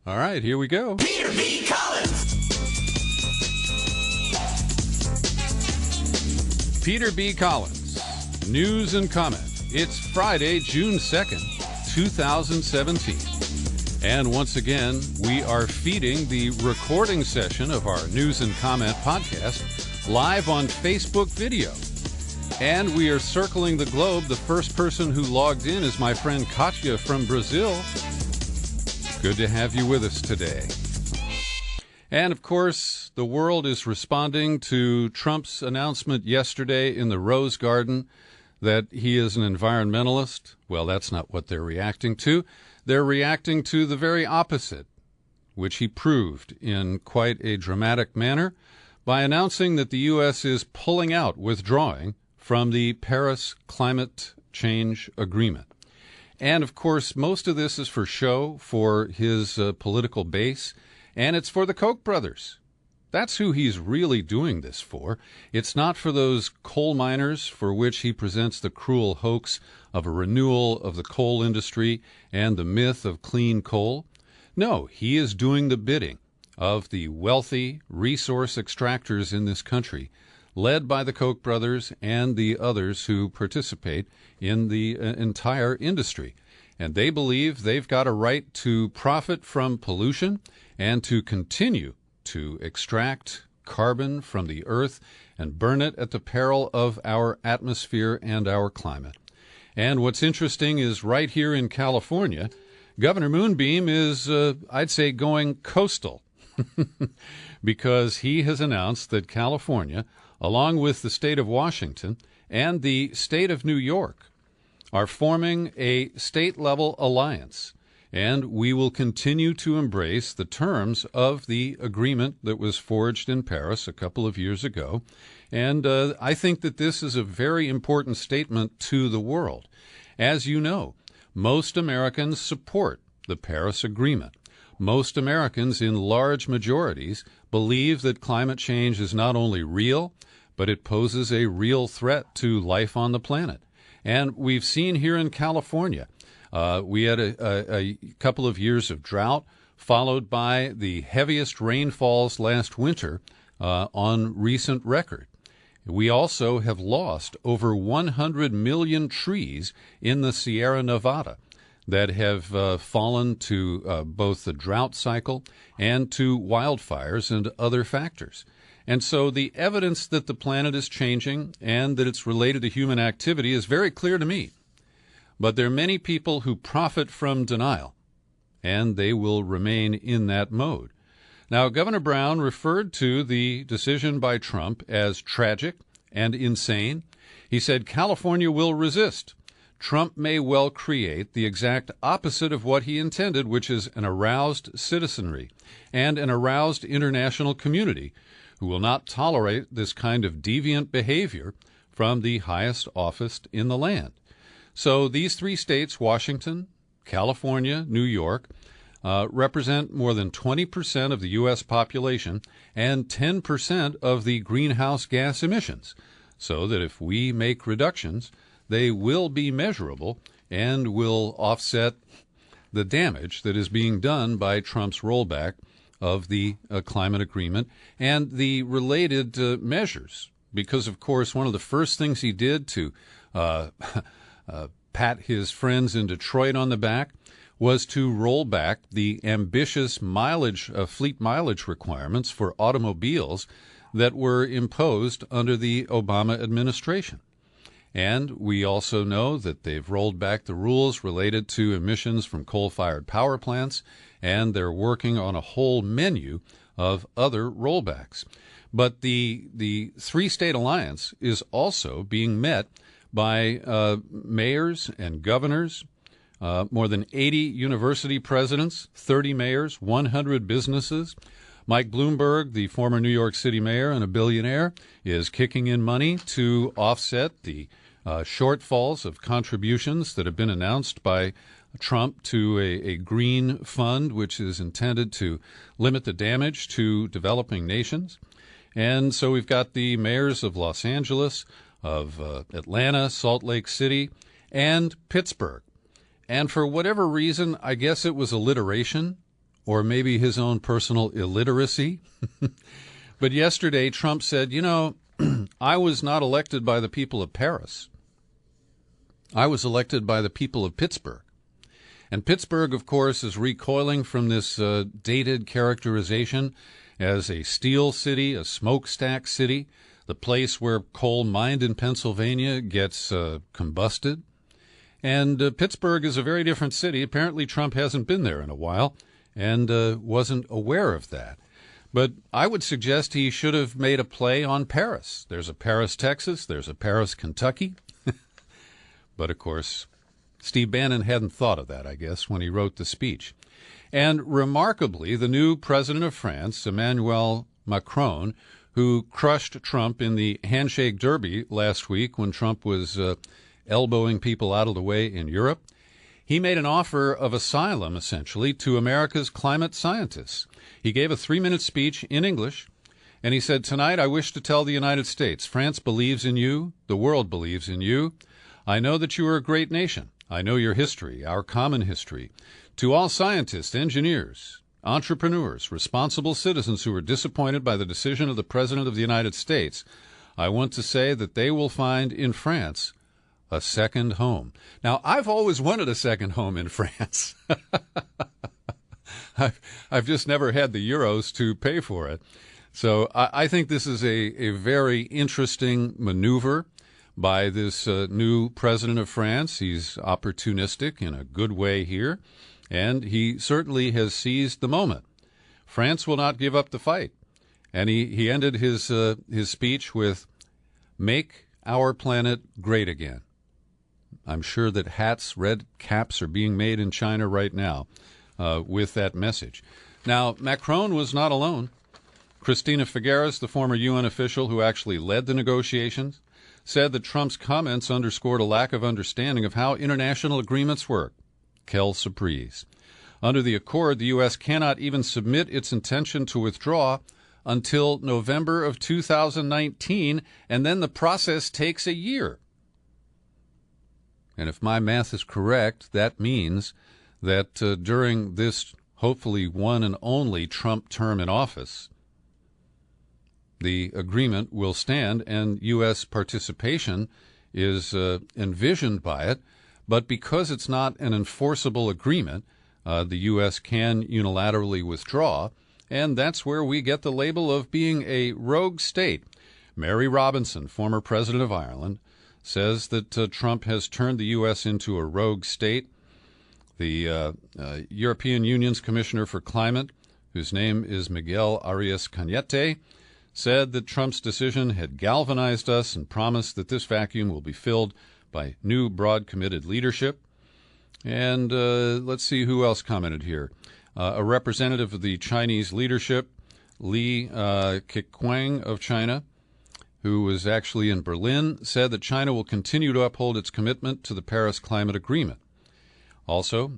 All right, here we go. Peter B. Collins. Peter B. Collins, news and comment. It's Friday, June 2nd, 2017. And once again, we are feeding the recording session of our news and comment podcast live on Facebook video. And we are circling the globe. The first person who logged in is my friend Katya from Brazil. Good to have you with us today. And, of course, the world is responding to Trump's announcement yesterday in the Rose Garden that he is an environmentalist. Well, that's not what they're reacting to. They're reacting to the very opposite, which he proved in quite a dramatic manner by announcing that the U.S. is pulling out, withdrawing from the Paris Climate Change Agreement. And, of course, most of this is for show, for his political base, and it's for the Koch brothers. That's who he's really doing this for. It's not for those coal miners for which he presents the cruel hoax of a renewal of the coal industry and the myth of clean coal. No, he is doing the bidding of the wealthy resource extractors in this country, led by the Koch brothers and the others who participate in the entire industry. And they believe they've got a right to profit from pollution and to continue to extract carbon from the earth and burn it at the peril of our atmosphere and our climate. And what's interesting is right here in California, Governor Moonbeam is, I'd say, going coastal because he has announced that California, along with the state of Washington and the state of New York, are forming a state-level alliance, and we will continue to embrace the terms of the agreement that was forged in Paris a couple of years ago. And I think that this is a very important statement to the world. As you know, most Americans support the Paris Agreement. Most Americans, in large majorities, believe that climate change is not only real, but it poses a real threat to life on the planet. And we've seen here in California, we had a couple of years of drought, followed by the heaviest rainfalls last winter on recent record. We also have lost over 100 million trees in the Sierra Nevada that have fallen to both the drought cycle and to wildfires and other factors. And so the evidence that the planet is changing and that it's related to human activity is very clear to me. But there are many people who profit from denial, and they will remain in that mode. Now, Governor Brown referred to the decision by Trump as tragic and insane. He said California will resist. Trump may well create the exact opposite of what he intended, which is an aroused citizenry and an aroused international community who will not tolerate this kind of deviant behavior from the highest office in the land. So these three states, Washington, California, New York, represent more than 20% of the U.S. population and 10% of the greenhouse gas emissions, so that if we make reductions, they will be measurable and will offset the damage that is being done by Trump's rollback of the climate agreement and the related measures. Because, of course, one of the first things he did to pat his friends in Detroit on the back was to roll back the ambitious fleet mileage requirements for automobiles that were imposed under the Obama administration. And we also know that they've rolled back the rules related to emissions from coal-fired power plants, and they're working on a whole menu of other rollbacks. But the three-state alliance is also being met by mayors and governors, more than 80 university presidents, 30 mayors, 100 businesses. Mike Bloomberg, the former New York City mayor and a billionaire, is kicking in money to offset the shortfalls of contributions that have been announced by Trump to a green fund, which is intended to limit the damage to developing nations. And so we've got the mayors of Los Angeles, of Atlanta, Salt Lake City, and Pittsburgh. And for whatever reason, I guess it was alliteration or maybe his own personal illiteracy. But yesterday, Trump said, I was not elected by the people of Paris. I was elected by the people of Pittsburgh. And Pittsburgh, of course, is recoiling from this dated characterization as a steel city, a smokestack city, the place where coal mined in Pennsylvania gets combusted. And Pittsburgh is a very different city. Apparently, Trump hasn't been there in a while and wasn't aware of that. But I would suggest he should have made a play on Paris. There's a Paris, Texas. There's a Paris, Kentucky. But, of course, Steve Bannon hadn't thought of that, I guess, when he wrote the speech. And remarkably, the new president of France, Emmanuel Macron, who crushed Trump in the handshake derby last week when Trump was elbowing people out of the way in Europe, he made an offer of asylum, essentially, to America's climate scientists. He gave a 3-minute speech in English, and he said, "Tonight I wish to tell the United States, France believes in you, the world believes in you. I know that you are a great nation. I know your history, our common history. To all scientists, engineers, entrepreneurs, responsible citizens who are disappointed by the decision of the President of the United States, I want to say that they will find in France a second home." Now, I've always wanted a second home in France. I've just never had the euros to pay for it. So I think this is a very interesting maneuver by this new president of France. He's opportunistic in a good way here, and he certainly has seized the moment. France will not give up the fight. And he ended his speech with, "Make our planet great again." I'm sure that hats, red caps, are being made in China right now with that message. Now, Macron was not alone. Christina Figueres, the former UN official who actually led the negotiations, said that Trump's comments underscored a lack of understanding of how international agreements work. Quelle surprise. Under the accord, the U.S. cannot even submit its intention to withdraw until November of 2019, and then the process takes a year. And if my math is correct, that means that during this hopefully one and only Trump term in office, the agreement will stand and U.S. participation is envisioned by it. But because it's not an enforceable agreement, the U.S. can unilaterally withdraw, and that's where we get the label of being a rogue state. Mary Robinson, former president of Ireland, says that Trump has turned the U.S. into a rogue state. The European Union's Commissioner for Climate, whose name is Miguel Arias Cañete, said that Trump's decision had galvanized us and promised that this vacuum will be filled by new, broad, committed leadership. And let's see who else commented here. A representative of the Chinese leadership, Li Keqiang of China, who was actually in Berlin, said that China will continue to uphold its commitment to the Paris Climate Agreement. Also,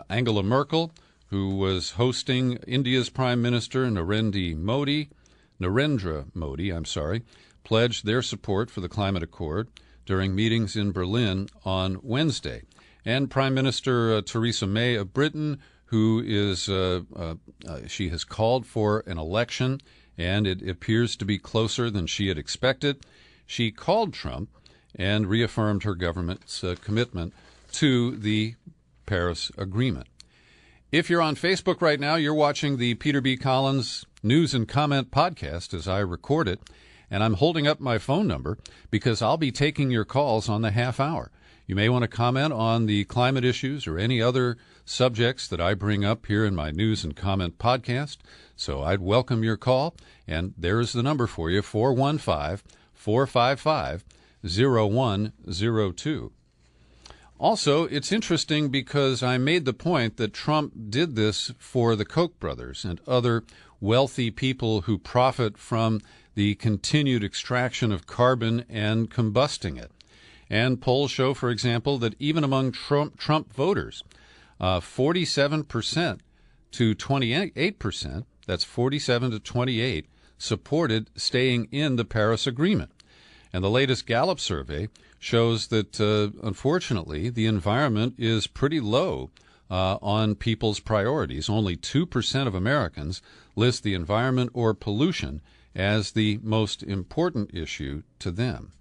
Angela Merkel, who was hosting India's Prime Minister Narendra Modi, pledged their support for the climate accord during meetings in Berlin on Wednesday. And Prime Minister Theresa May of Britain, who is she has called for an election, and it appears to be closer than she had expected. She called Trump and reaffirmed her government's commitment to the Paris Agreement. If you're on Facebook right now, you're watching the Peter B. Collins News and Comment podcast as I record it, and I'm holding up my phone number because I'll be taking your calls on the half hour. You may want to comment on the climate issues or any other subjects that I bring up here in my News and Comment podcast, so I'd welcome your call, and there's the number for you, 415-455-0102. Also, it's interesting because I made the point that Trump did this for the Koch brothers and other wealthy people who profit from the continued extraction of carbon and combusting it. And polls show, for example, that even among Trump voters, 47% to 28%, that's 47 to 28, supported staying in the Paris Agreement. And the latest Gallup survey shows that, unfortunately, the environment is pretty low on people's priorities. Only 2% of Americans list the environment or pollution as the most important issue to them.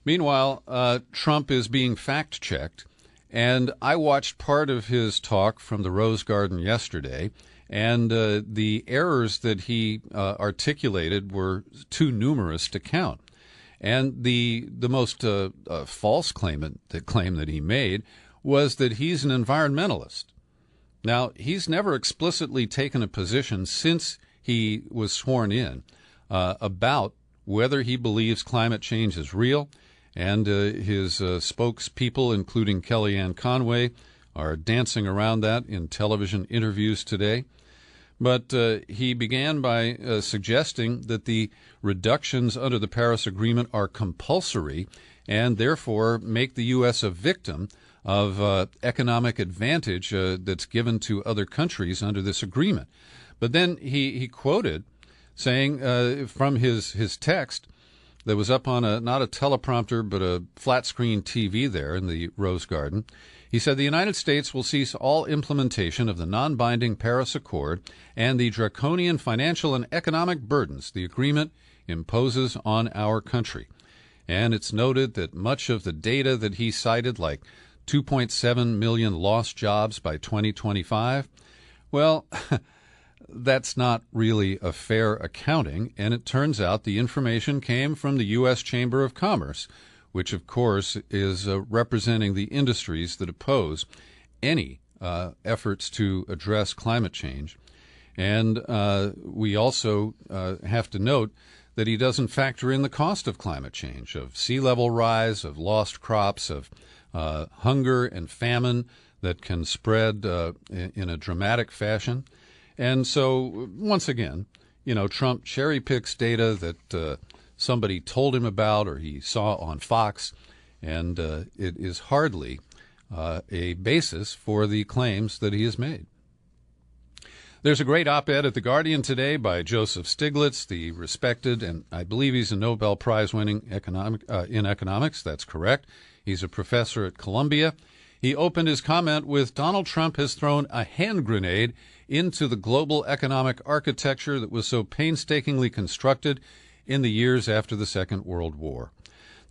Meanwhile, Trump is being fact-checked, and I watched part of his talk from the Rose Garden yesterday, and the errors that he articulated were too numerous to count. And the most false claim that he made was that he's an environmentalist. Now, he's never explicitly taken a position since he was sworn in about whether he believes climate change is real, and his spokespeople, including Kellyanne Conway, are dancing around that in television interviews today. But he began by suggesting that the reductions under the Paris Agreement are compulsory and therefore make the U.S. a victim of economic advantage that's given to other countries under this agreement. But then he quoted saying from his text that was up on not a teleprompter but a flat screen TV there in the Rose Garden. He said the United States will cease all implementation of the non-binding Paris Accord and the draconian financial and economic burdens the agreement imposes on our country. And it's noted that much of the data that he cited, like 2.7 million lost jobs by 2025, well, that's not really a fair accounting, and it turns out the information came from the U.S. Chamber of Commerce, which, of course, is representing the industries that oppose any efforts to address climate change. And we also have to note that he doesn't factor in the cost of climate change, of sea level rise, of lost crops, of hunger and famine that can spread in a dramatic fashion. And so, once again, Trump cherry picks data that somebody told him about or he saw on Fox, and it is hardly a basis for the claims that he has made. There's a great op-ed at The Guardian today by Joseph Stiglitz, the respected, and I believe he's a Nobel Prize-winning in economics. That's correct. He's a professor at Columbia. He opened his comment with, Donald Trump has thrown a hand grenade into the global economic architecture that was so painstakingly constructed in the years after the Second World War.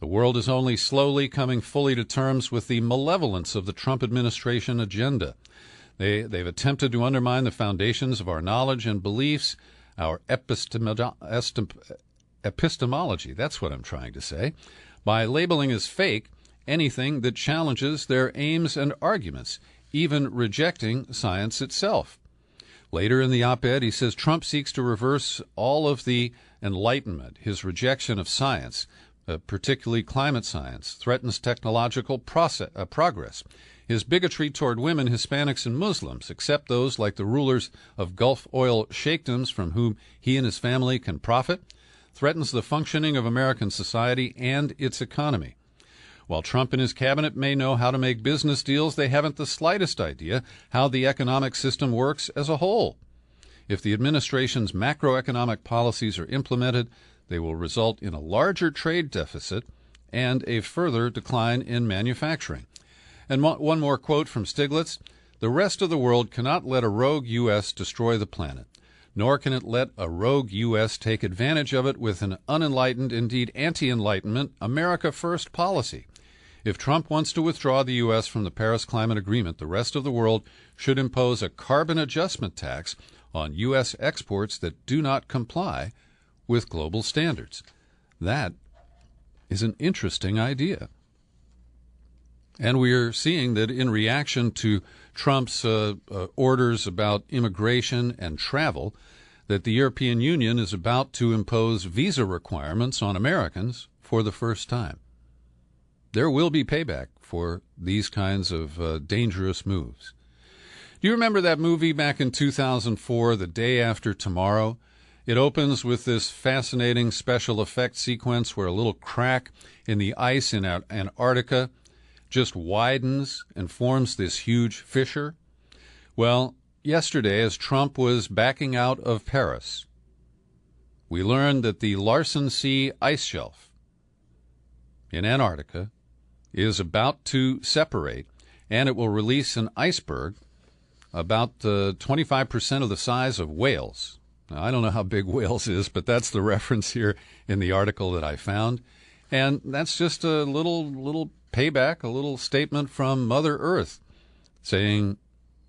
The world is only slowly coming fully to terms with the malevolence of the Trump administration agenda. They've attempted to undermine the foundations of our knowledge and beliefs, our epistemology, that's what I'm trying to say, by labeling as fake anything that challenges their aims and arguments, even rejecting science itself. Later in the op-ed, he says Trump seeks to reverse all of the Enlightenment. His rejection of science, particularly climate science, threatens technological progress. His bigotry toward women, Hispanics, and Muslims, except those like the rulers of Gulf oil sheikdoms from whom he and his family can profit, threatens the functioning of American society and its economy. While Trump and his cabinet may know how to make business deals, they haven't the slightest idea how the economic system works as a whole. If the administration's macroeconomic policies are implemented, they will result in a larger trade deficit and a further decline in manufacturing. And one more quote from Stiglitz, the rest of the world cannot let a rogue U.S. destroy the planet, nor can it let a rogue U.S. take advantage of it with an unenlightened, indeed anti-enlightenment, America First policy. If Trump wants to withdraw the U.S. from the Paris Climate Agreement, the rest of the world should impose a carbon adjustment tax on U.S. exports that do not comply with global standards. That is an interesting idea. And we are seeing that in reaction to Trump's orders about immigration and travel, that the European Union is about to impose visa requirements on Americans for the first time. There will be payback for these kinds of dangerous moves. Do you remember that movie back in 2004, The Day After Tomorrow? It opens with this fascinating special effects sequence where a little crack in the ice in Antarctica just widens and forms this huge fissure. Well, yesterday, as Trump was backing out of Paris, we learned that the Larsen C ice shelf in Antarctica is about to separate, and it will release an iceberg about 25% of the size of Wales. Now, I don't know how big Wales is, but that's the reference here in the article that I found. And that's just a little payback, a little statement from Mother Earth saying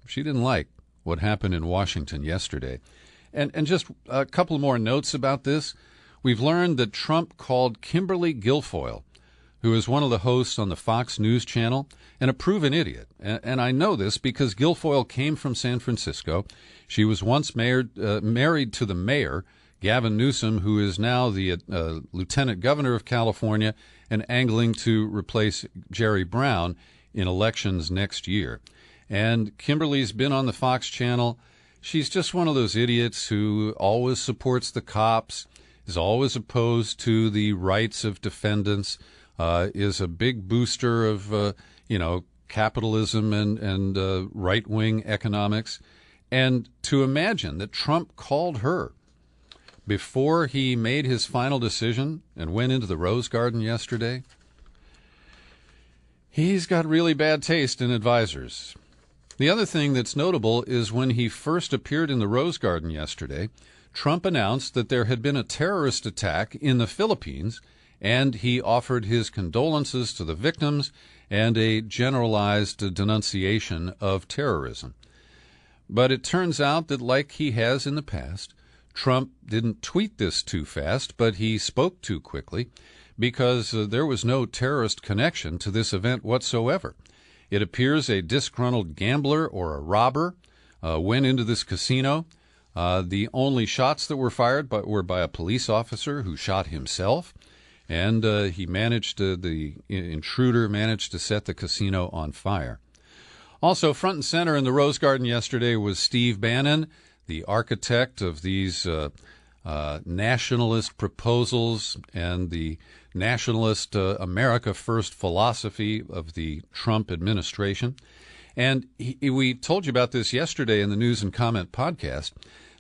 she didn't like what happened in Washington yesterday. And just a couple more notes about this. We've learned that Trump called Kimberly Guilfoyle, who is one of the hosts on the Fox News channel, and a proven idiot. And I know this because Guilfoyle came from San Francisco. She was once married to the mayor, Gavin Newsom, who is now the lieutenant governor of California and angling to replace Jerry Brown in elections next year. And Kimberly's been on the Fox channel. She's just one of those idiots who always supports the cops, is always opposed to the rights of defendants, is a big booster of, capitalism and right-wing economics. And to imagine that Trump called her before he made his final decision and went into the Rose Garden yesterday, he's got really bad taste in advisors. The other thing that's notable is when he first appeared in the Rose Garden yesterday, Trump announced that there had been a terrorist attack in the Philippines, and he offered his condolences to the victims and a generalized denunciation of terrorism. But it turns out that, like he has in the past, Trump didn't tweet this too fast, but he spoke too quickly because there was no terrorist connection to this event whatsoever. It appears a disgruntled gambler or a robber went into this casino. The only shots that were fired were by a police officer who shot himself, and the intruder managed to set the casino on fire. Also, front and center in the Rose Garden yesterday was Steve Bannon, the architect of these nationalist proposals and the nationalist America First philosophy of the Trump administration. And we told you about this yesterday in the News and Comment podcast,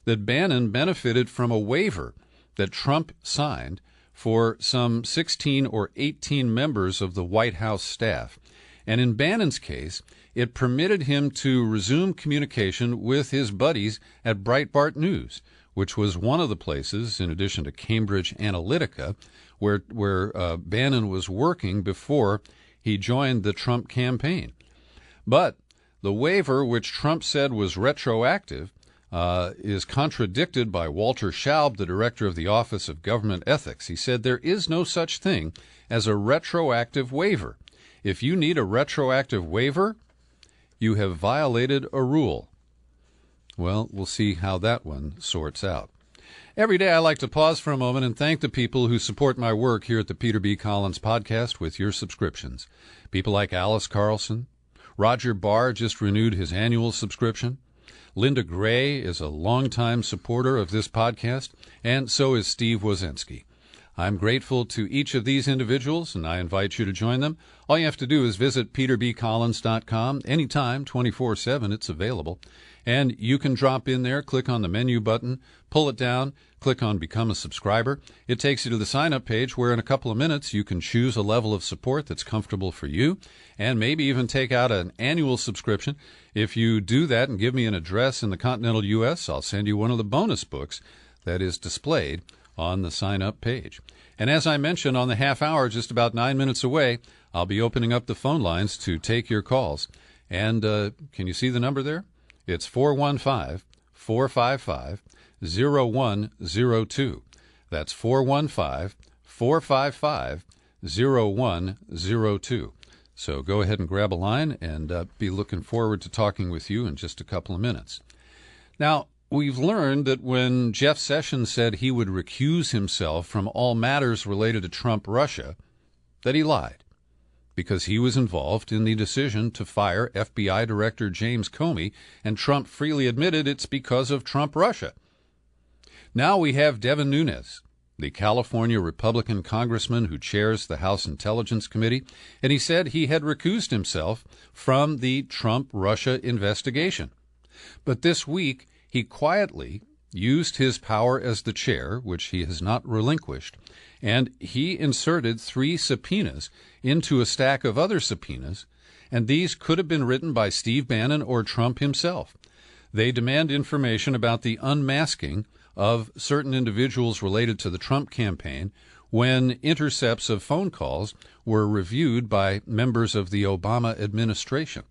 that Bannon benefited from a waiver that Trump signed for some 16 or 18 members of the White House staff. And in Bannon's case, it permitted him to resume communication with his buddies at Breitbart News, which was one of the places, in addition to Cambridge Analytica, where Bannon was working before he joined the Trump campaign. But the waiver, which Trump said was retroactive, is contradicted by Walter Schaub, the director of the Office of Government Ethics. He said there is no such thing as a retroactive waiver. If you need a retroactive waiver, you have violated a rule. Well, we'll see how that one sorts out. Every day I like to pause for a moment and thank the people who support my work here at the Peter B. Collins Podcast with your subscriptions. People like Alice Carlson. Roger Barr just renewed his annual subscription. Linda Gray is a longtime supporter of this podcast, and so is Steve Wozinski. I'm grateful to each of these individuals, and I invite you to join them. All you have to do is visit peterbcollins.com. Anytime, 24/7, it's available. And you can drop in there, click on the menu button, pull it down, click on Become a Subscriber. It takes you to the sign-up page where in a couple of minutes you can choose a level of support that's comfortable for you and maybe even take out an annual subscription. If you do that and give me an address in the continental U.S., I'll send you one of the bonus books that is displayed on the sign-up page. And as I mentioned on the half hour, just about 9 minutes away, I'll be opening up the phone lines to take your calls. And can you see the number there? It's 415-455-0102. That's 415-455-0102. So go ahead and grab a line and be looking forward to talking with you in just a couple of minutes. Now, we've learned that when Jeff Sessions said he would recuse himself from all matters related to Trump-Russia, that he lied, because he was involved in the decision to fire FBI Director James Comey, and Trump freely admitted it's because of Trump-Russia. Now we have Devin Nunes, the California Republican congressman who chairs the House Intelligence Committee, and he said he had recused himself from the Trump-Russia investigation. But this week, he quietly used his power as the chair, which he has not relinquished, and he inserted 3 subpoenas into a stack of other subpoenas and these could have been written by Steve Bannon or Trump himself. They demand information about the unmasking of certain individuals related to the Trump campaign when intercepts of phone calls were reviewed by members of the Obama administration.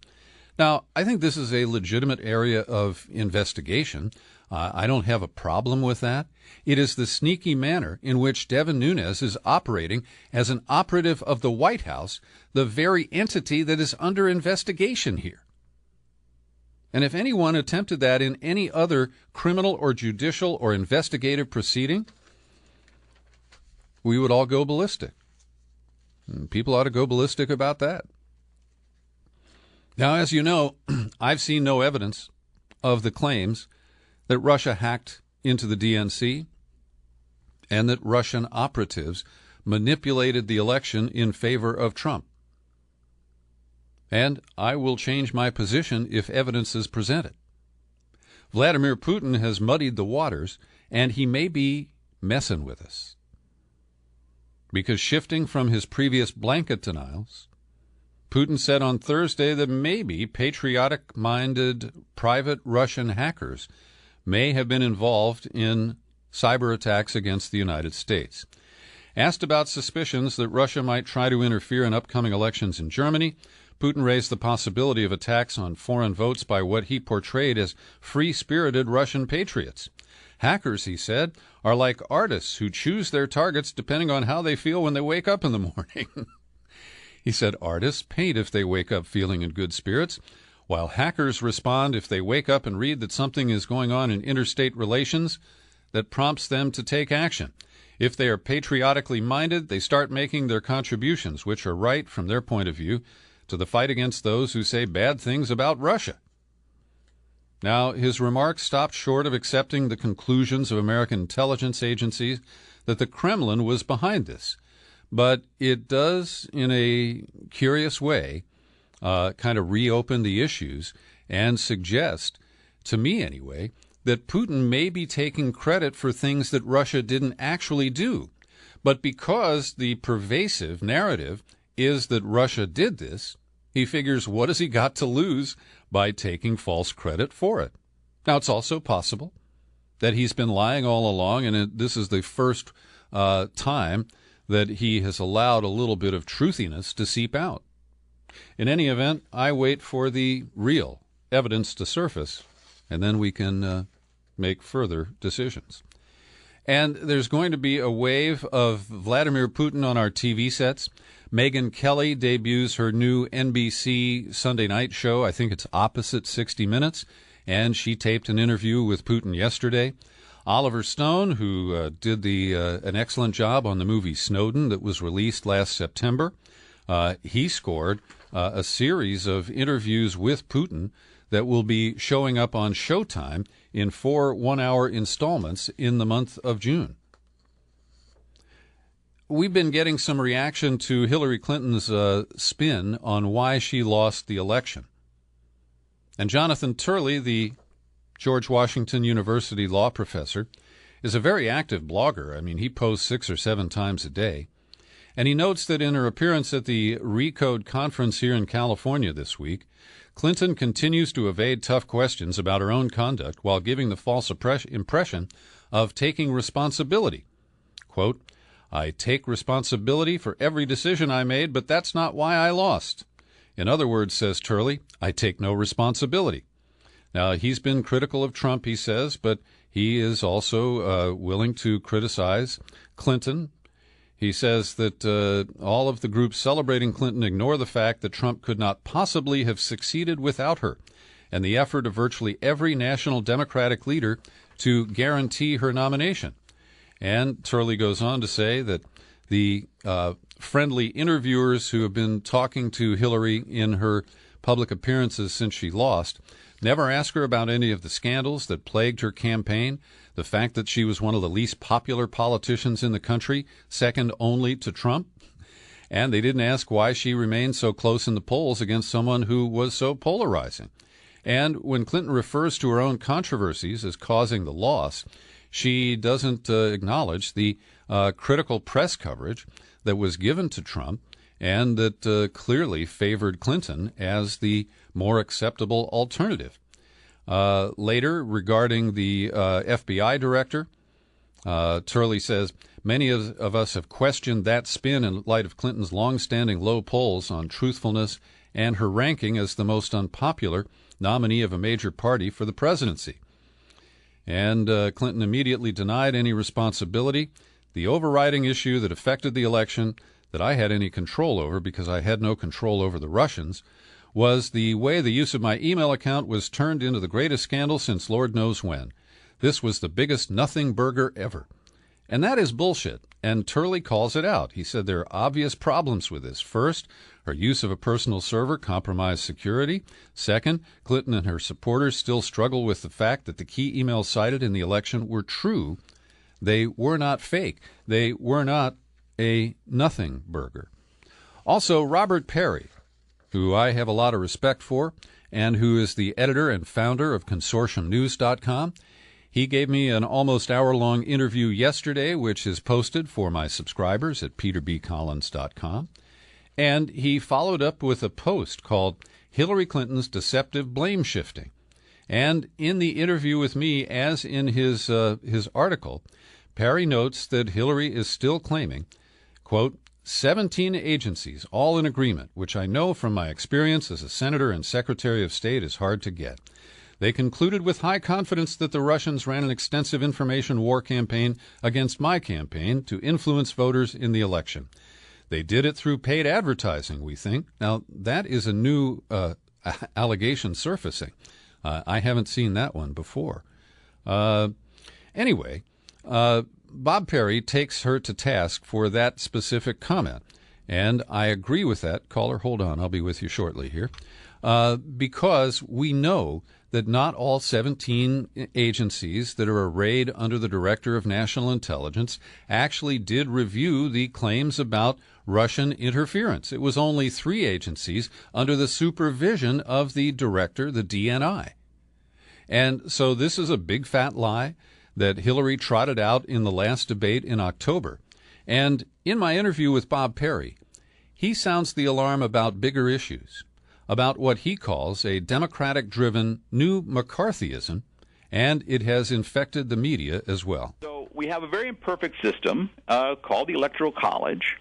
Now, I think this is a legitimate area of investigation. I don't have a problem with that. It is the sneaky manner in which Devin Nunes is operating as an operative of the White House, the very entity that is under investigation here. And if anyone attempted that in any other criminal or judicial or investigative proceeding, we would all go ballistic. And people ought to go ballistic about that. Now, as you know, I've seen no evidence of the claims that Russia hacked into the DNC and that Russian operatives manipulated the election in favor of Trump. And I will change my position if evidence is presented. Vladimir Putin has muddied the waters, and he may be messing with us. Because shifting from his previous blanket denials, Putin said on Thursday that maybe patriotic-minded private Russian hackers may have been involved in cyber attacks against the United States. Asked about suspicions that Russia might try to interfere in upcoming elections in Germany, Putin raised the possibility of attacks on foreign votes by what he portrayed as free-spirited Russian patriots. Hackers, he said, are like artists who choose their targets depending on how they feel when they wake up in the morning. He said artists paint if they wake up feeling in good spirits, while hackers respond if they wake up and read that something is going on in interstate relations that prompts them to take action. If they are patriotically minded, they start making their contributions, which are right from their point of view, to the fight against those who say bad things about Russia. Now, his remarks stopped short of accepting the conclusions of American intelligence agencies that the Kremlin was behind this. But it does, in a curious way, kind of reopen the issues and suggest, to me anyway, that Putin may be taking credit for things that Russia didn't actually do. But because the pervasive narrative is that Russia did this, he figures what has he got to lose by taking false credit for it. Now, it's also possible that he's been lying all along, and this is the first time that he has allowed a little bit of truthiness to seep out. In any event, I wait for the real evidence to surface, and then we can make further decisions. And there's going to be a wave of Vladimir Putin on our TV sets. Megyn Kelly debuts her new NBC Sunday night show. I think it's opposite 60 Minutes, and she taped an interview with Putin yesterday. Oliver Stone, who did an excellent job on the movie Snowden that was released last September, he scored a series of interviews with Putin that will be showing up on Showtime in 4 one-hour installments in the month of June. We've been getting some reaction to Hillary Clinton's spin on why she lost the election. And Jonathan Turley, the George Washington University law professor, is a very active blogger. I mean, he posts 6 or 7 times a day. And he notes that in her appearance at the Recode conference here in California this week, Clinton continues to evade tough questions about her own conduct while giving the false impression of taking responsibility. Quote, "I take responsibility for every decision I made, but that's not why I lost." In other words, says Turley, I take no responsibility. Now, he's been critical of Trump, he says, but he is also willing to criticize Clinton. He says that all of the groups celebrating Clinton ignore the fact that Trump could not possibly have succeeded without her, and the effort of virtually every national Democratic leader to guarantee her nomination. And Turley goes on to say that the friendly interviewers who have been talking to Hillary in her public appearances since she lost never ask her about any of the scandals that plagued her campaign, the fact that she was one of the least popular politicians in the country, second only to Trump, and they didn't ask why she remained so close in the polls against someone who was so polarizing. And when Clinton refers to her own controversies as causing the loss, she doesn't acknowledge the critical press coverage that was given to Trump and that clearly favored Clinton as the more acceptable alternative. Later, regarding the FBI director, Turley says, many of us have questioned that spin in light of Clinton's long-standing low polls on truthfulness and her ranking as the most unpopular nominee of a major party for the presidency. And Clinton immediately denied any responsibility. The overriding issue that affected the election that I had any control over, because I had no control over the Russians, was the way the use of my email account was turned into the greatest scandal since Lord knows when. This was the biggest nothing burger ever. And that is bullshit, and Turley calls it out. He said there are obvious problems with this. First, her use of a personal server compromised security. Second, Clinton and her supporters still struggle with the fact that the key emails cited in the election were true. They were not fake. They were not a nothing burger. Also, Robert Perry, who I have a lot of respect for, and who is the editor and founder of ConsortiumNews.com, he gave me an almost hour-long interview yesterday, which is posted for my subscribers at peterbcollins.com. And he followed up with a post called Hillary Clinton's Deceptive Blame Shifting. And in the interview with me, as in his article, Perry notes that Hillary is still claiming, quote, 17 agencies, all in agreement, which I know from my experience as a senator and secretary of state is hard to get. They concluded with high confidence that the Russians ran an extensive information war campaign against my campaign to influence voters in the election. They did it through paid advertising, we think. Now, that is a new allegation surfacing. I haven't seen that one before. Anyway, Bob Perry takes her to task for that specific comment, and I agree with that. Caller, hold on. I'll be with you shortly here. Because we know that not all 17 agencies that are arrayed under the Director of National Intelligence actually did review the claims about Russian interference. It was only 3 agencies under the supervision of the director, the DNI. And so this is a big fat lie that Hillary trotted out in the last debate in October. And in my interview with Bob Perry, he sounds the alarm about bigger issues, about what he calls a Democratic-driven new McCarthyism, and it has infected the media as well. So we have a very imperfect system called the Electoral College,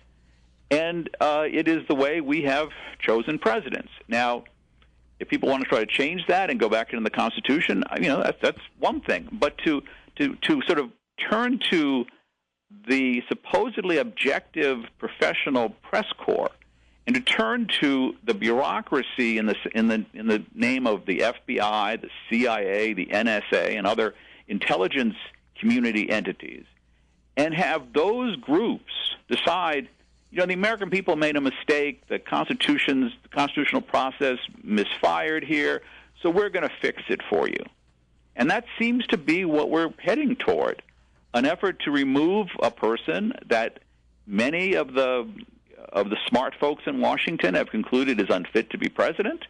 and it is the way we have chosen presidents. Now, if people want to try to change that and go back into the Constitution, that's one thing. But to sort of turn to the supposedly objective professional press corps and to turn to the bureaucracy in the name of the FBI, the CIA, the NSA, and other intelligence community entities, and have those groups decide, the American people made a mistake, the constitutional process misfired here, so we're going to fix it for you. And that seems to be what we're heading toward, an effort to remove a person that many of the smart folks in Washington have concluded is unfit to be president.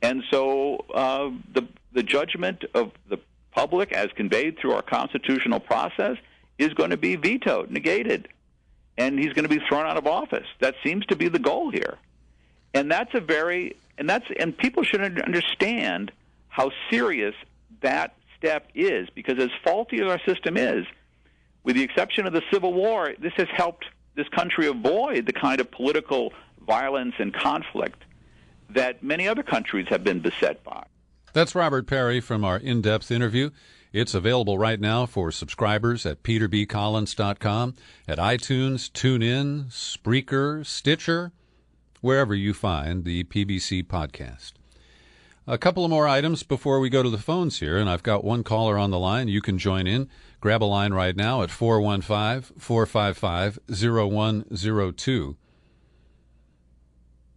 And so the judgment of the public, as conveyed through our constitutional process, is going to be vetoed, negated, and he's going to be thrown out of office. That seems to be the goal here. And and people should understand how serious that step is, because as faulty as our system is, with the exception of the Civil War, this has helped this country avoid the kind of political violence and conflict that many other countries have been beset by. That's Robert Perry from our in-depth interview. It's available right now for subscribers at peterbcollins.com, at iTunes, TuneIn, Spreaker, Stitcher, wherever you find the PBC podcast. A couple of more items before we go to the phones here, and I've got one caller on the line. You can join in. Grab a line right now at 415-455-0102.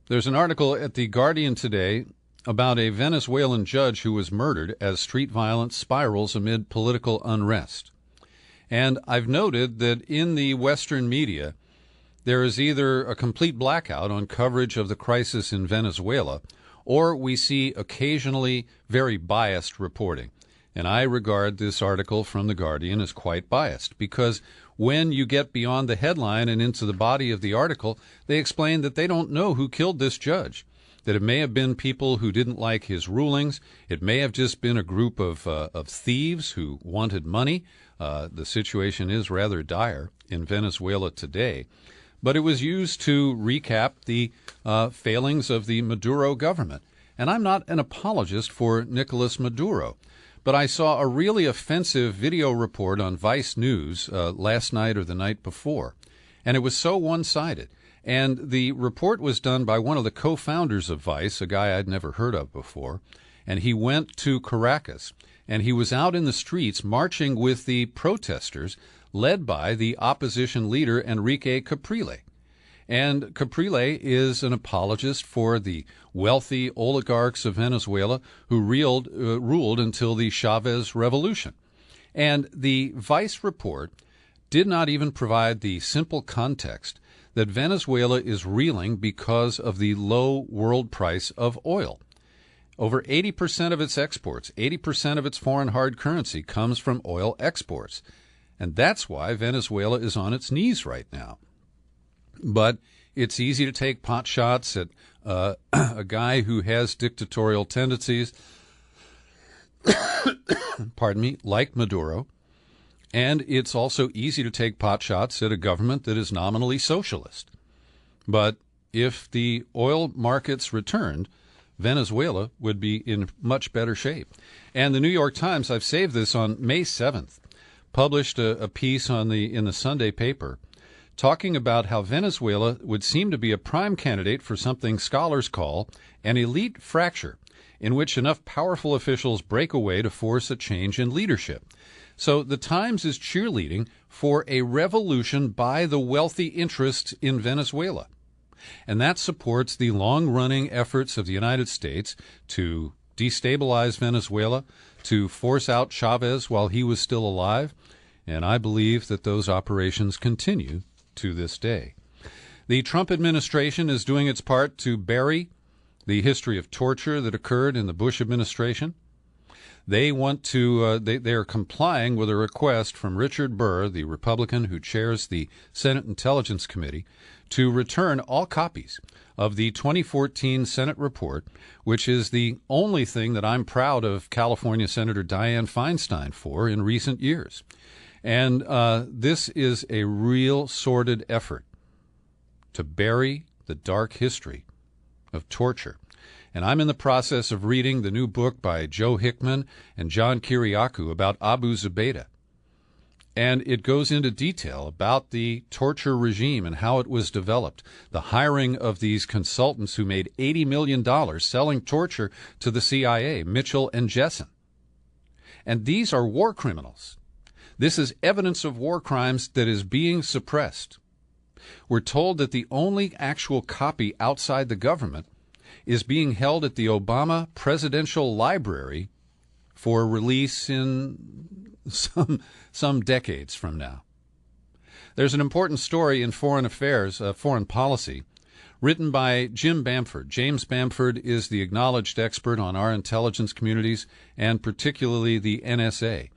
There's an article at The Guardian today about a Venezuelan judge who was murdered as street violence spirals amid political unrest. And I've noted that in the Western media, there is either a complete blackout on coverage of the crisis in Venezuela, or we see occasionally very biased reporting. And I regard this article from The Guardian as quite biased, because when you get beyond the headline and into the body of the article, they explain that they don't know who killed this judge, that it may have been people who didn't like his rulings. It may have just been a group of thieves who wanted money. The situation is rather dire in Venezuela today. But it was used to recap the failings of the Maduro government. And I'm not an apologist for Nicolas Maduro, but I saw a really offensive video report on Vice News last night or the night before, and it was so one-sided. And the report was done by one of the co-founders of Vice, a guy I'd never heard of before, and he went to Caracas, and he was out in the streets marching with the protesters led by the opposition leader Enrique Capriles. And Capriles is an apologist for the wealthy oligarchs of Venezuela who ruled until the Chavez Revolution. And the Vice report did not even provide the simple context that Venezuela is reeling because of the low world price of oil. Over 80% of its exports, 80% of its foreign hard currency comes from oil exports. And that's why Venezuela is on its knees right now. But it's easy to take pot shots at a guy who has dictatorial tendencies, pardon me, like Maduro. And it's also easy to take pot shots at a government that is nominally socialist. But if the oil markets returned, Venezuela would be in much better shape. And the New York Times, I've saved this, on May 7th, published a piece in the Sunday paper talking about how Venezuela would seem to be a prime candidate for something scholars call an elite fracture, in which enough powerful officials break away to force a change in leadership. So the Times is cheerleading for a revolution by the wealthy interests in Venezuela. And that supports the long-running efforts of the United States to destabilize Venezuela, to force out Chavez while he was still alive. And I believe that those operations continue to this day. The Trump administration is doing its part to bury the history of torture that occurred in the Bush administration. They want to. They are complying with a request from Richard Burr, the Republican who chairs the Senate Intelligence Committee, to return all copies of the 2014 Senate report, which is the only thing that I'm proud of California Senator Dianne Feinstein for in recent years. And this is a real sordid effort to bury the dark history of torture. And I'm in the process of reading the new book by Joe Hickman and John Kiriakou about Abu Zubaydah. And it goes into detail about the torture regime and how it was developed, the hiring of these consultants who made $80 million selling torture to the CIA, Mitchell and Jessen. And these are war criminals. This is evidence of war crimes that is being suppressed. We're told that the only actual copy outside the government is being held at the Obama Presidential Library for release in some decades from now. There's an important story in foreign affairs, foreign policy, written by Jim Bamford. James Bamford is the acknowledged expert on our intelligence communities and particularly the NSA.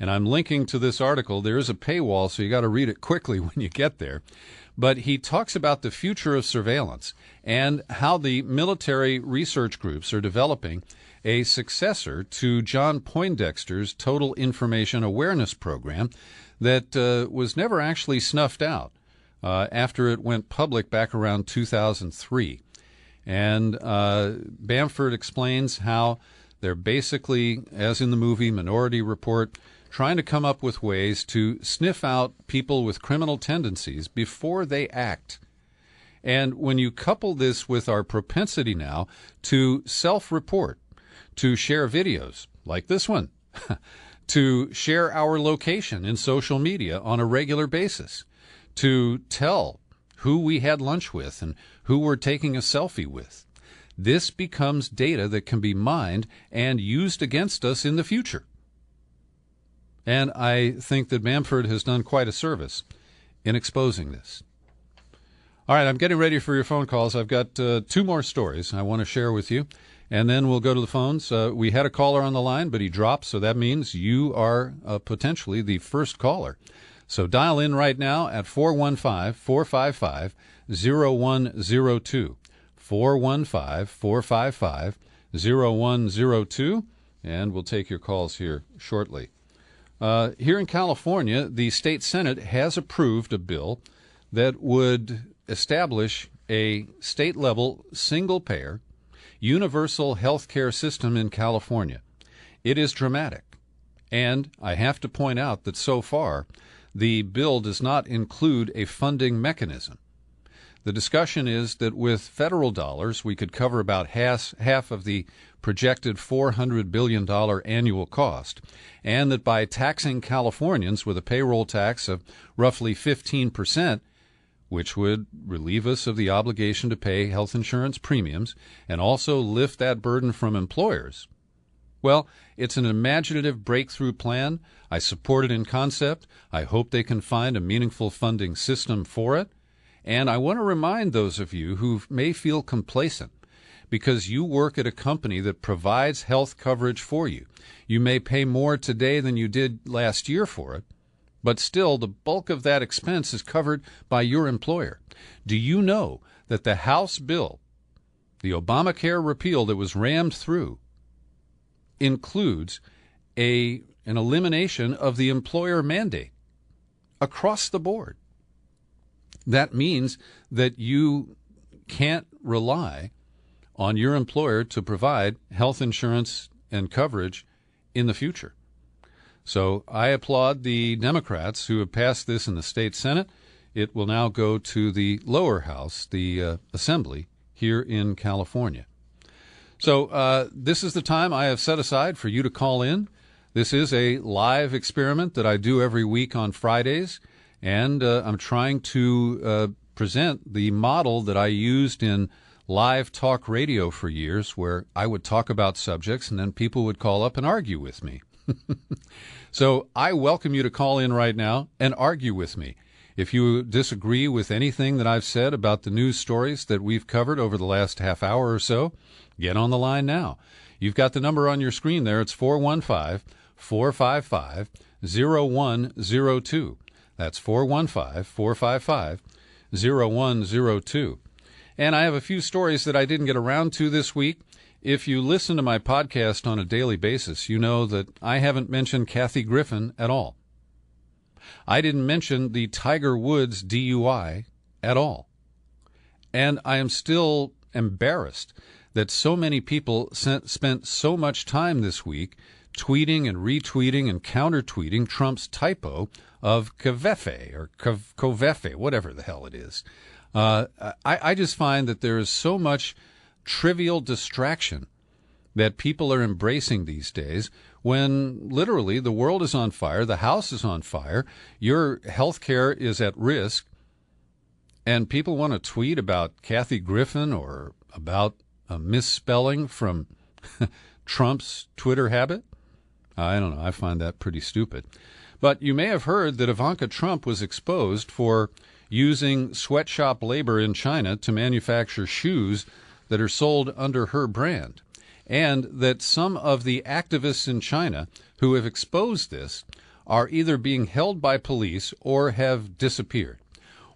And I'm linking to this article. There is a paywall, so you got to read it quickly when you get there. But he talks about the future of surveillance and how the military research groups are developing a successor to John Poindexter's Total Information Awareness Program that was never actually snuffed out after it went public back around 2003. And Bamford explains how they're basically, as in the movie Minority Report, trying to come up with ways to sniff out people with criminal tendencies before they act. And when you couple this with our propensity now to self-report, to share videos like this one, to share our location in social media on a regular basis, to tell who we had lunch with and who we're taking a selfie with, this becomes data that can be mined and used against us in the future. And I think that Bamford has done quite a service in exposing this. All right, I'm getting ready for your phone calls. I've got two more stories I want to share with you, and then we'll go to the phones. We had a caller on the line, but he dropped, so that means you are potentially the first caller. So dial in right now at 415-455-0102, 415-455-0102, and we'll take your calls here shortly. Here in California, the state Senate has approved a bill that would establish a state-level, single-payer, universal health care system in California. It is dramatic, and I have to point out that so far, the bill does not include a funding mechanism. The discussion is that with federal dollars, we could cover about half of the projected $400 billion annual cost, and that by taxing Californians with a payroll tax of roughly 15%, which would relieve us of the obligation to pay health insurance premiums and also lift that burden from employers. Well, it's an imaginative breakthrough plan. I support it in concept. I hope they can find a meaningful funding system for it. And I want to remind those of you who may feel complacent because you work at a company that provides health coverage for you. You may pay more today than you did last year for it, but still the bulk of that expense is covered by your employer. Do you know that the House bill, the Obamacare repeal that was rammed through, includes an elimination of the employer mandate across the board? That means that you can't rely on your employer to provide health insurance and coverage in the future. So I applaud the Democrats who have passed this in the state Senate. It will now go to the lower house, the Assembly, here in California. So this is the time I have set aside for you to call in. This is a live experiment that I do every week on Fridays, and I'm trying to present the model that I used in live talk radio for years, where I would talk about subjects and then people would call up and argue with me. So I welcome you to call in right now and argue with me. If you disagree with anything that I've said about the news stories that we've covered over the last half hour or so, get on the line now. You've got the number on your screen there. It's 415-455-0102. That's 415-455-0102. And I have a few stories that I didn't get around to this week. If you listen to my podcast on a daily basis, you know that I haven't mentioned Kathy Griffin at all. I didn't mention the Tiger Woods DUI at all. And I am still embarrassed that so many people spent so much time this week tweeting and retweeting and counter-tweeting Trump's typo of Kvefe or Kovefe, whatever the hell it is. I just find that there is so much trivial distraction that people are embracing these days when literally the world is on fire, the house is on fire, your health care is at risk, and people want to tweet about Kathy Griffin or about a misspelling from Trump's Twitter habit. I don't know. I find that pretty stupid. But you may have heard that Ivanka Trump was exposed for using sweatshop labor in China to manufacture shoes that are sold under her brand, and that some of the activists in China who have exposed this are either being held by police or have disappeared.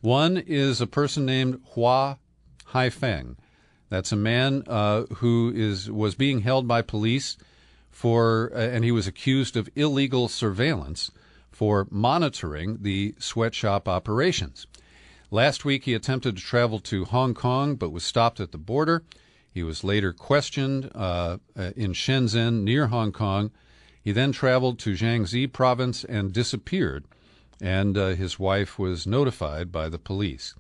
One is a person named Hua Haifeng. That's a man who was being held by police for, and he was accused of illegal surveillance for monitoring the sweatshop operations. Last week, he attempted to travel to Hong Kong, but was stopped at the border. He was later questioned in Shenzhen, near Hong Kong. He then traveled to Jiangxi province and disappeared, and his wife was notified by the police.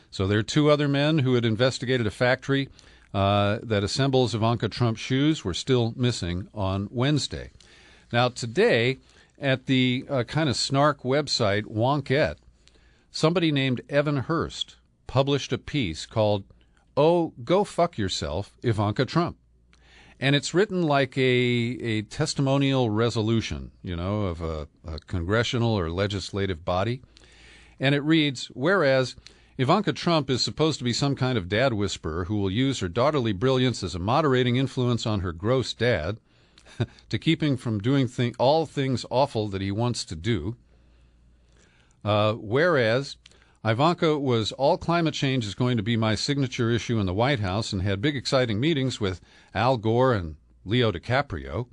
So there are two other men who had investigated a factory that assembles Ivanka Trump shoes were still missing on Wednesday. Now, today, at the kind of snark website Wonkette, somebody named Evan Hurst published a piece called, "Oh, Go Fuck Yourself, Ivanka Trump." And it's written like a testimonial resolution, of a congressional or legislative body. And it reads, "Whereas Ivanka Trump is supposed to be some kind of dad whisperer who will use her daughterly brilliance as a moderating influence on her gross dad to keep him from doing all things awful that he wants to do. Whereas Ivanka was all climate change is going to be my signature issue in the White House and had big exciting meetings with Al Gore and Leo DiCaprio.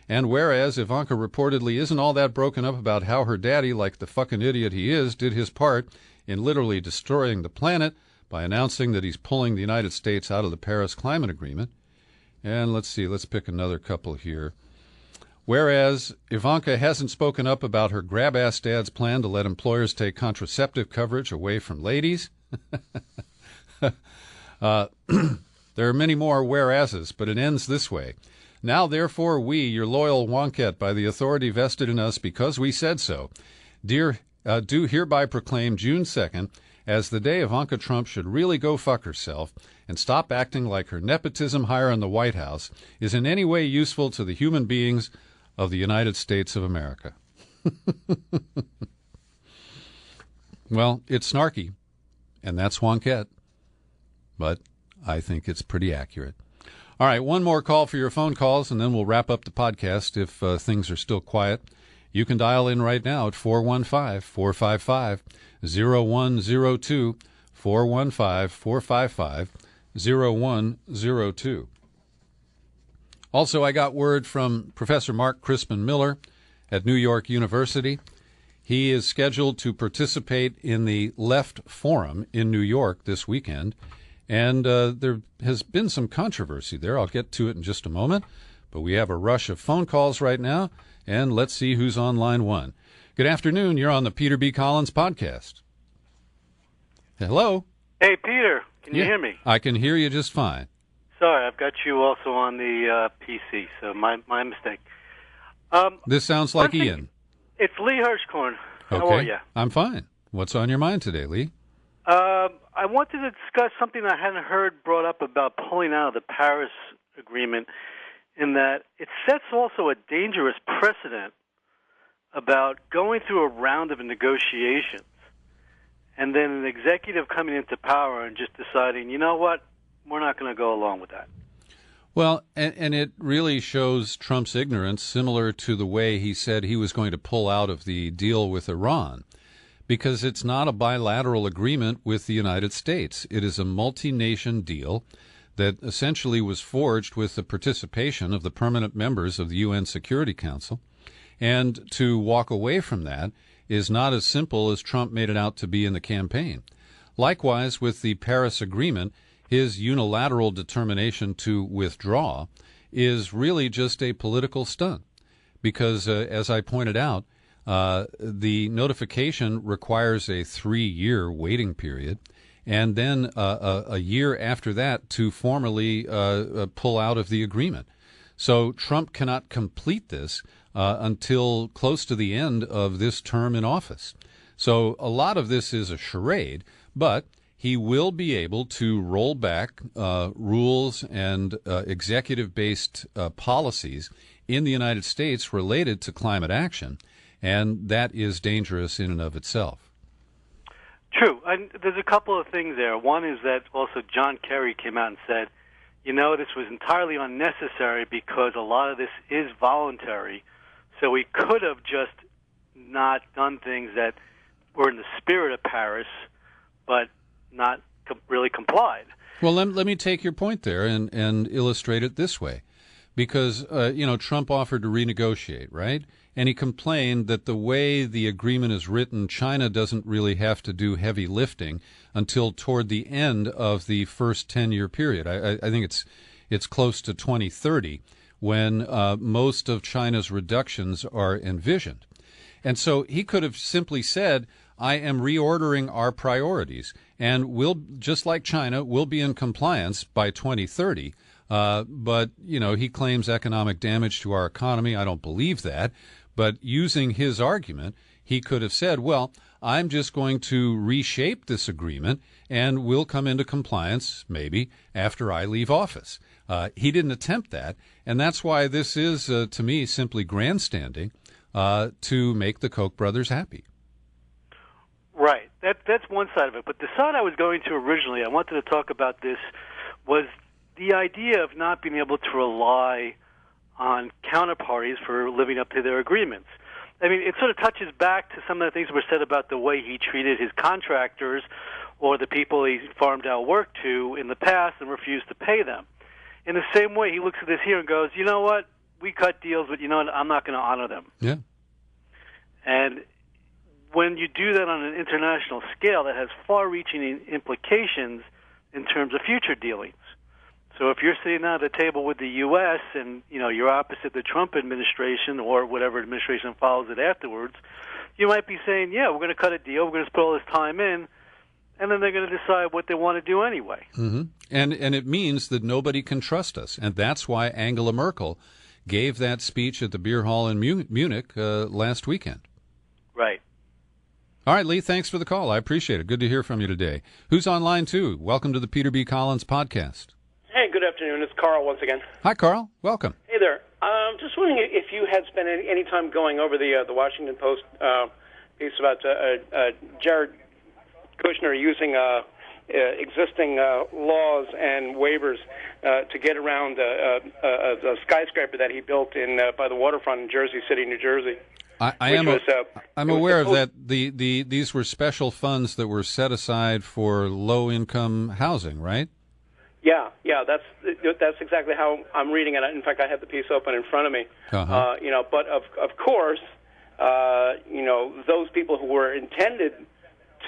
And whereas Ivanka reportedly isn't all that broken up about how her daddy, like the fucking idiot he is, did his part in literally destroying the planet by announcing that he's pulling the United States out of the Paris Climate Agreement. And let's pick another couple here. Whereas Ivanka hasn't spoken up about her grab-ass dad's plan to let employers take contraceptive coverage away from ladies. There are many more whereases, but it ends this way. Now, therefore, we, your loyal Wonkette, by the authority vested in us because we said so, do hereby proclaim June 2nd as the day Ivanka Trump should really go fuck herself and stop acting like her nepotism hire in the White House is in any way useful to the human beings of the United States of America. Well, it's snarky, and that's Wonkette, but I think it's pretty accurate. All right, one more call for your phone calls, and then we'll wrap up the podcast if things are still quiet. You can dial in right now at 415-455-0102, 415-455-0102. Also, I got word from Professor Mark Crispin Miller at New York University. He is scheduled to participate in the Left Forum in New York this weekend, and there has been some controversy there. I'll get to it in just a moment, but we have a rush of phone calls right now, and let's see who's on line one. Good afternoon. You're on the Peter B. Collins podcast. Hello. Hey, Peter. Can you hear me? I can hear you just fine. Sorry, I've got you also on the PC, so my mistake. This sounds like Ian. It's Lee Hirschkorn. Okay. How are you? I'm fine. What's on your mind today, Lee? I wanted to discuss something I hadn't heard brought up about pulling out of the Paris Agreement, in that it sets also a dangerous precedent about going through a round of negotiations and then an executive coming into power and just deciding, you know what, we're not going to go along with that. Well, and it really shows Trump's ignorance, similar to the way he said he was going to pull out of the deal with Iran, because it's not a bilateral agreement with the United States. It is a multi-nation deal that essentially was forged with the participation of the permanent members of the UN Security Council. And to walk away from that is not as simple as Trump made it out to be in the campaign. Likewise, with the Paris Agreement, his unilateral determination to withdraw is really just a political stunt because, as I pointed out, the notification requires a 3-year waiting period, and then a year after that to formally pull out of the agreement. So Trump cannot complete this until close to the end of this term in office. So a lot of this is a charade, but he will be able to roll back rules and executive-based policies in the United States related to climate action, and that is dangerous in and of itself. True. And there's a couple of things there. One is that also John Kerry came out and said, you know, this was entirely unnecessary because a lot of this is voluntary, so we could have just not done things that were in the spirit of Paris, but not really complied. Well, let me take your point there and illustrate it this way. Because, Trump offered to renegotiate, right? And he complained that the way the agreement is written, China doesn't really have to do heavy lifting until toward the end of the first 10-year period. I think it's close to 2030 when most of China's reductions are envisioned. And so he could have simply said, I am reordering our priorities, and we'll, just like China, we'll be in compliance by 2030. But, he claims economic damage to our economy. I don't believe that. But using his argument, he could have said, well, I'm just going to reshape this agreement, and we'll come into compliance, maybe, after I leave office. He didn't attempt that, and that's why this is, to me, simply grandstanding to make the Koch brothers happy. Right. that's one side of it. But the side I was going to originally, I wanted to talk about this, was the idea of not being able to rely on counterparties for living up to their agreements. I mean, it sort of touches back to some of the things that were said about the way he treated his contractors or the people he farmed out work to in the past and refused to pay them. In the same way, he looks at this here and goes, you know what, we cut deals, but you know what, I'm not going to honor them. Yeah. And when you do that on an international scale, that has far-reaching implications in terms of future dealings. So if you're sitting at the table with the U.S. and, you know, you're opposite the Trump administration or whatever administration follows it afterwards, you might be saying, yeah, we're going to cut a deal, we're going to put all this time in, and then they're going to decide what they want to do anyway. Mm-hmm. And it means that nobody can trust us. And that's why Angela Merkel gave that speech at the beer hall in Munich last weekend. Right. All right, Lee, thanks for the call. I appreciate it. Good to hear from you today. Who's on line two? Welcome to the Peter B. Collins podcast. Hey, good afternoon. It's Carl once again. Hi, Carl. Welcome. Hey there. Just wondering if you had spent any time going over the Washington Post piece about Jared Kushner using existing laws and waivers to get around a skyscraper that he built by the waterfront in Jersey City, New Jersey. I'm aware of that. These were special funds that were set aside for low-income housing, right? Yeah, that's exactly how I'm reading it. In fact, I have the piece open in front of me. Uh-huh. But of course, those people who were intended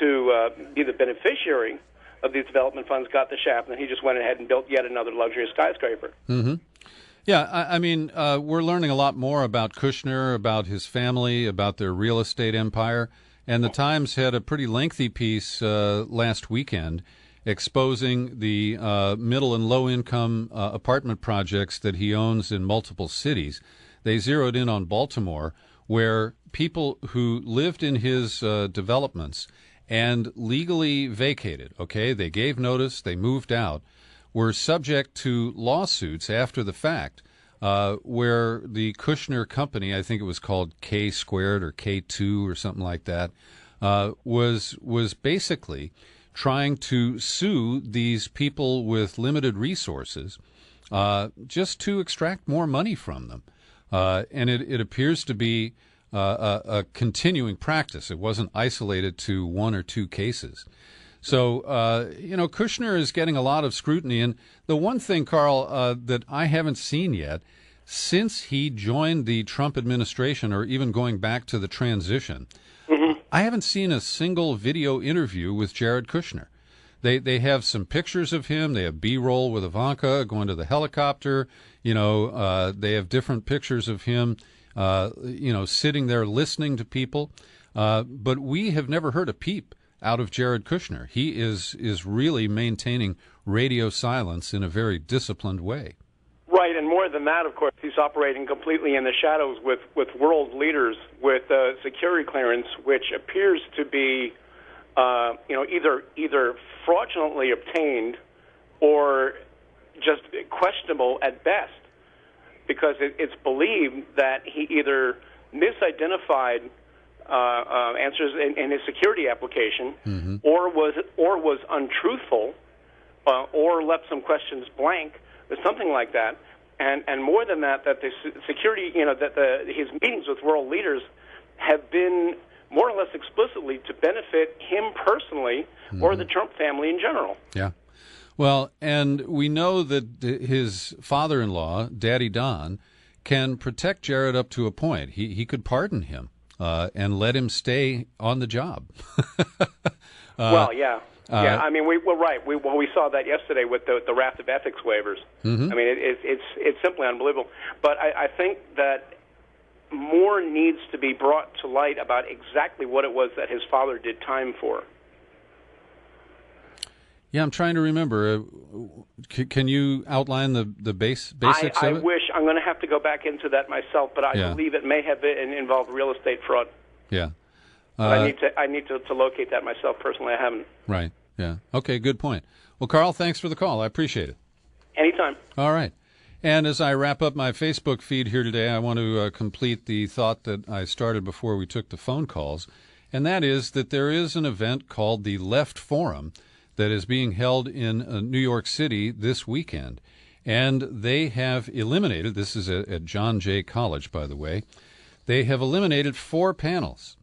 to be the beneficiary of these development funds got the shaft, and he just went ahead and built yet another luxurious skyscraper. Mm-hmm. Yeah, I mean, we're learning a lot more about Kushner, about his family, about their real estate empire, and the Times had a pretty lengthy piece last weekend exposing the middle and low-income apartment projects that he owns in multiple cities. They zeroed in on Baltimore, where people who lived in his developments and legally vacated, okay, they gave notice, they moved out, were subject to lawsuits after the fact, where the Kushner company, I think it was called K Squared or K2 or something like that, was basically trying to sue these people with limited resources just to extract more money from them. And it appears to be a continuing practice. It wasn't isolated to one or two cases. So, Kushner is getting a lot of scrutiny. And the one thing, Carl, that I haven't seen yet, since he joined the Trump administration or even going back to the transition, I haven't seen a single video interview with Jared Kushner. They have some pictures of him. They have B-roll with Ivanka going to the helicopter. They have different pictures of him, sitting there listening to people. But we have never heard a peep out of Jared Kushner. He is really maintaining radio silence in a very disciplined way. Right, and more than that, of course, he's operating completely in the shadows with world leaders with security clearance, which appears to be, either fraudulently obtained or just questionable at best, because it's believed that he either misidentified answers in his security application, mm-hmm. or was untruthful, or left some questions blank, or something like that. And more than that, that the security, his meetings with world leaders have been more or less explicitly to benefit him personally, mm-hmm. or the Trump family in general. Yeah. Well, and we know that his father-in-law, Daddy Don, can protect Jared up to a point. He could pardon him and let him stay on the job. Well, yeah. Yeah, I mean, we're right. We saw that yesterday with the raft of ethics waivers. Mm-hmm. I mean, it's simply unbelievable. But I think that more needs to be brought to light about exactly what it was that his father did time for. Yeah, I'm trying to remember. Can you outline the basics of it? I wish. I'm going to have to go back into that myself, but I believe it may have involved real estate fraud. Yeah. I need to locate that myself personally. I haven't. Right. Yeah. Okay, good point. Well, Carl, thanks for the call. I appreciate it. Anytime. All right. And as I wrap up my Facebook feed here today, I want to complete the thought that I started before we took the phone calls. and that is that there is an event called the Left Forum that is being held in New York City this weekend. And they have eliminated, this is at John Jay College, by the way, they have eliminated 4 panels,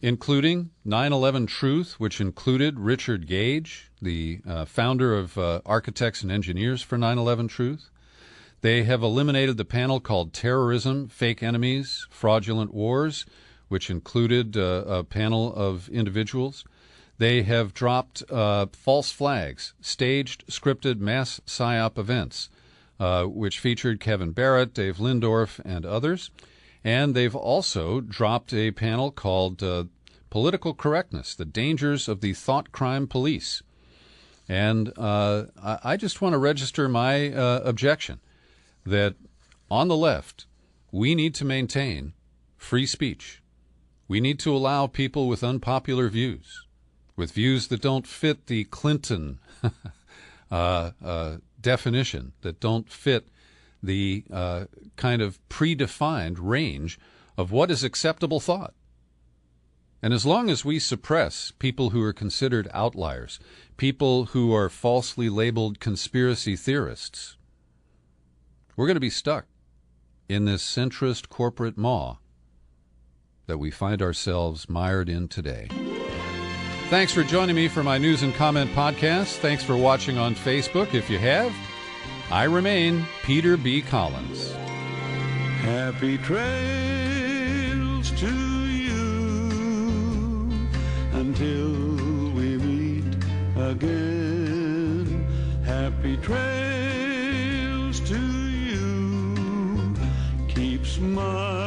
including 9/11 Truth, which included Richard Gage, the founder of Architects and Engineers for 9/11 Truth. They have eliminated the panel called Terrorism, Fake Enemies, Fraudulent Wars, which included a panel of individuals. They have dropped False Flags, Staged, Scripted Mass PSYOP Events, which featured Kevin Barrett, Dave Lindorff, and others. And they've also dropped a panel called Political Correctness, The Dangers of the Thought Crime Police. And I just want to register my objection that on the left, we need to maintain free speech. We need to allow people with unpopular views, with views that don't fit the Clinton definition, that don't fit the kind of predefined range of what is acceptable thought. And as long as we suppress people who are considered outliers, people who are falsely labeled conspiracy theorists, we're going to be stuck in this centrist corporate maw that we find ourselves mired in today. Thanks for joining me for my News and Comment podcast. Thanks for watching on Facebook. If you have, I remain Peter B. Collins. Happy trails to you until we meet again. Happy trails to you. Keep smiling.